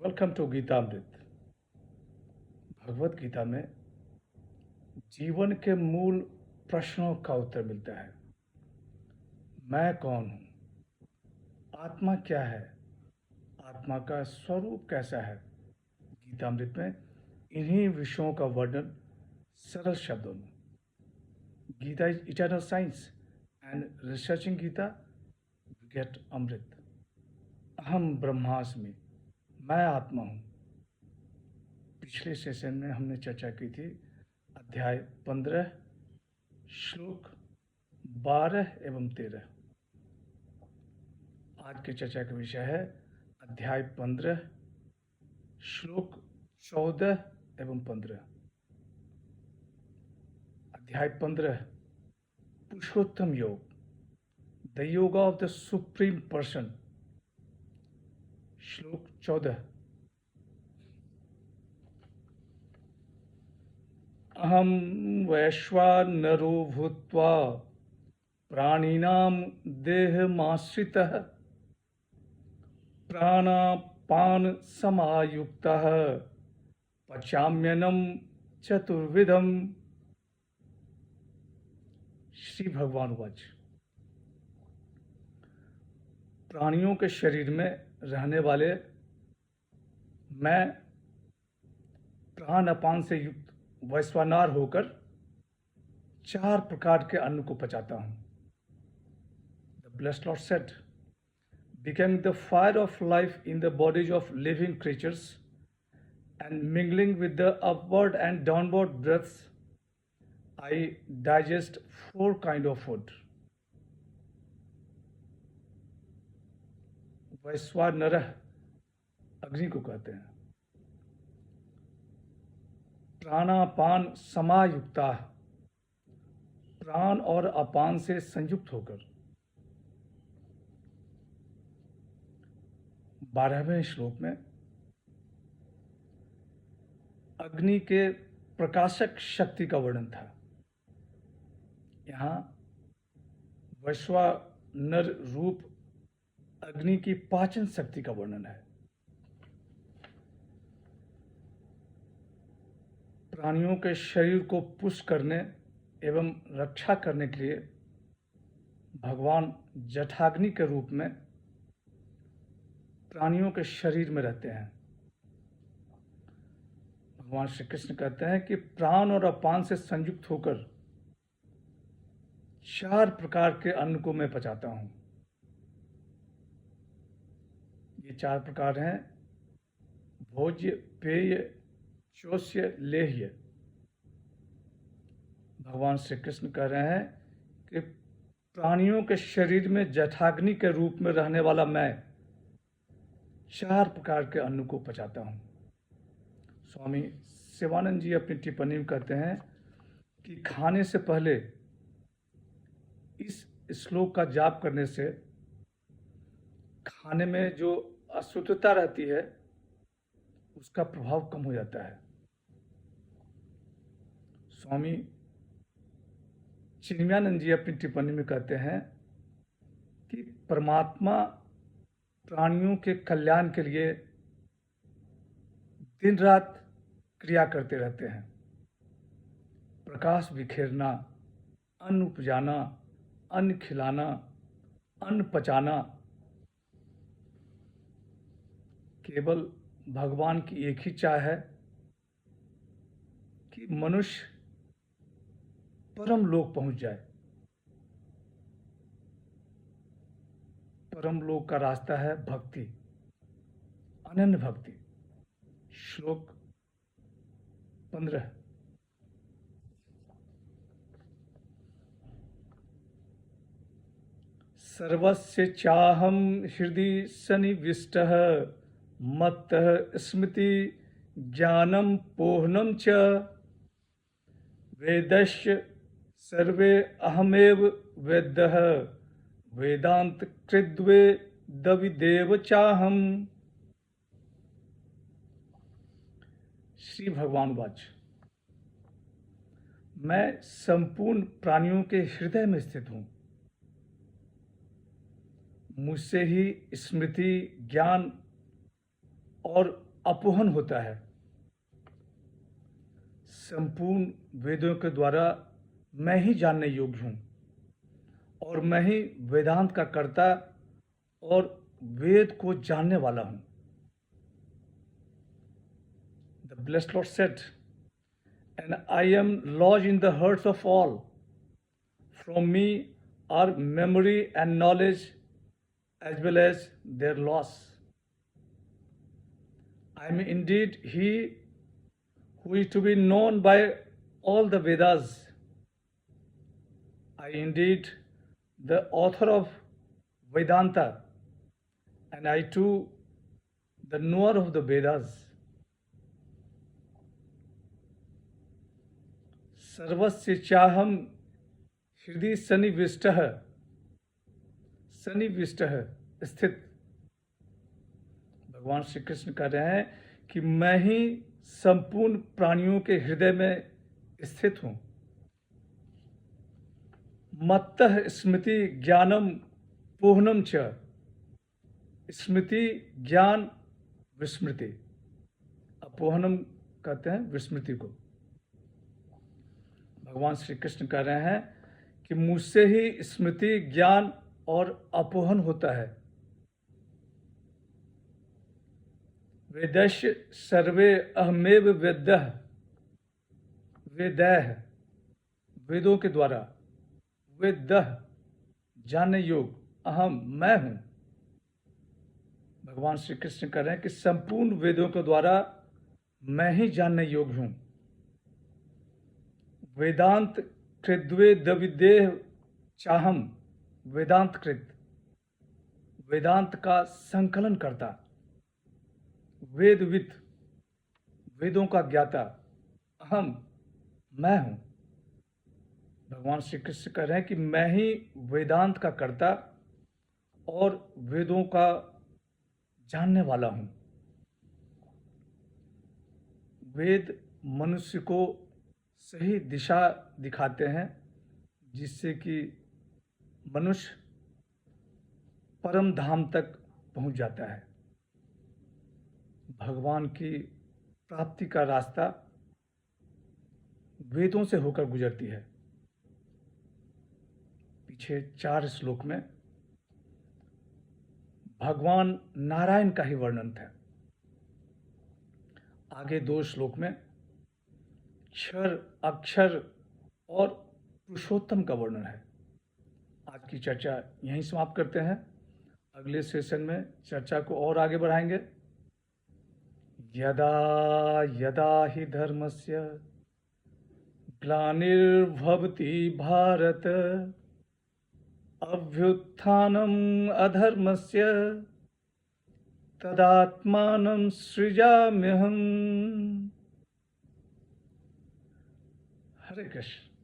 Welcome to Geetamrit. Bhagavad Gita में जीवन के मूल प्रश्नों का उत्तर मिलता है। मैं कौन हूँ? आत्मा क्या है? आत्मा का स्वरूप कैसा है? गीतामृत में इन्हीं विषयों का वर्णन सरल शब्दों में। Gita is eternal science and researching Gita we get amrit. अहम ब्रह्मास्मि, मैं आत्मा हूँ। पिछले सेशन में हमने चर्चा की थी अध्याय 15 श्लोक 12 एवं 13। आज की चर्चा का विषय है अध्याय 15 श्लोक 14 एवं 15। अध्याय 15 पुरुषोत्तम योग, द योग ऑफ द सुप्रीम पर्सन। श्लोक 14 अहम वैश्वानरो भूत्वा प्राणिनां देहमाश्रितः प्राणापान समायुक्तः पचाम्यन्नं चतुर्विधम्। श्री भगवान वाच। प्राणियों के शरीर में रहने वाले मैं प्राण अपान से युक्त वैश्वानर होकर 4 प्रकार के अन्न को पचाता हूँ। The blessed Lord said, becoming the fire of life in the bodies of living creatures and mingling with the upward and downward breaths, I digest 4 kind of food. वैश्वानरः अग्नि को कहते हैं। प्राणापान समायुक्ता, प्राण और अपान से संयुक्त होकर। 12वें श्लोक में अग्नि के प्रकाशक शक्ति का वर्णन था। यहाँ वैश्वानर रूप अग्नि की पाचन शक्ति का वर्णन है। प्राणियों के शरीर को पुष्ट करने एवं रक्षा करने के लिए भगवान जठाग्नि के रूप में प्राणियों के शरीर में रहते हैं। भगवान श्री कृष्ण कहते हैं कि प्राण और अपान से संयुक्त होकर 4 प्रकार के अन्न को मैं पचाता हूं। ये 4 प्रकार हैं भोज्य, पेय, चोष्य, लेह्य। भगवान श्री कृष्ण कह रहे हैं कि प्राणियों के शरीर में जठाग्नि के रूप में रहने वाला मैं 4 प्रकार के अन्न को पचाता हूँ। स्वामी शिवानंद जी अपनी टिप्पणी में कहते हैं कि खाने से पहले इस श्लोक का जाप करने से खाने में जो अशुद्धता रहती है उसका प्रभाव कम हो जाता है। स्वामी चिन्मयानंद जी अपनी टिप्पणी में कहते हैं कि परमात्मा प्राणियों के कल्याण के लिए दिन रात क्रिया करते रहते हैं। प्रकाश बिखेरना, अन्न उपजाना, अन्न खिलाना, अन्न पचाना केवल भगवान की एक ही चाह है कि मनुष्य परम लोक पहुंच जाए। परम लोक का रास्ता है भक्ति, अनन्य भक्ति। श्लोक 15 सर्वस्य चाहम हृदि सन्निविष्टः मत्तः स्मृति ज्ञानम पोहनम च वेदस्य सर्वे अहमेव वेद्यः वेदांत कृद्वे दविदेव चाहम। श्री भगवान वाच। मैं संपूर्ण प्राणियों के हृदय में स्थित हूं। मुझसे ही स्मृति, ज्ञान और अपोहन होता है। संपूर्ण वेदों के द्वारा मैं ही जानने योग्य हूँ और मैं ही वेदांत का कर्ता और वेद को जानने वाला हूँ। The blessed Lord said, and I am lodged in the hearts of all. From me are memory and knowledge as well as their loss. I am indeed he who is to be known by all the Vedas. I indeed the author of Vedanta, and I too the knower of the Vedas. सर्वस्य चाहम हृदय सन्निविष्टः स्थित। भगवान श्री कृष्ण कह रहे हैं कि मैं ही संपूर्ण प्राणियों के हृदय में स्थित हूं। मत्तः स्मृति ज्ञानम पूर्णम च। स्मृति ज्ञान विस्मृति, अपोहनम कहते हैं विस्मृति को। भगवान श्री कृष्ण कह रहे हैं कि मुझसे ही स्मृति ज्ञान और अपोहन होता है। वेदस्य सर्वे अहमेव वेद्यः, वेदैः वेदों के द्वारा, वेद्यः जानने योग, अहम मैं हूं। भगवान श्री कृष्ण कह रहे हैं कि संपूर्ण वेदों के द्वारा मैं ही जानने योग्य हूं। वेदांत कृद्वेद विदेह चाहम, वेदांत कृत वेदांत का संकलन करता, वेदविद वेदों का ज्ञाता, अहम मैं हूं। भगवान श्री कृष्ण कह रहे हैं कि मैं ही वेदांत का कर्ता और वेदों का जानने वाला हूं। वेद मनुष्य को सही दिशा दिखाते हैं जिससे कि मनुष्य परम धाम तक पहुंच जाता है। भगवान की प्राप्ति का रास्ता वेदों से होकर गुजरती है। पीछे 4 श्लोक में भगवान नारायण का ही वर्णन था। आगे 2 श्लोक में क्षर अक्षर और पुरुषोत्तम का वर्णन है। आज की चर्चा यहीं समाप्त करते हैं। अगले सेशन में चर्चा को और आगे बढ़ाएंगे। यदा यदा हि धर्मस्य ग्लानिर्भवति भारत अभ्युत्थानम् अधर्मस्य तदात्मानं सृजाम्यहम्। हरे कृष्ण।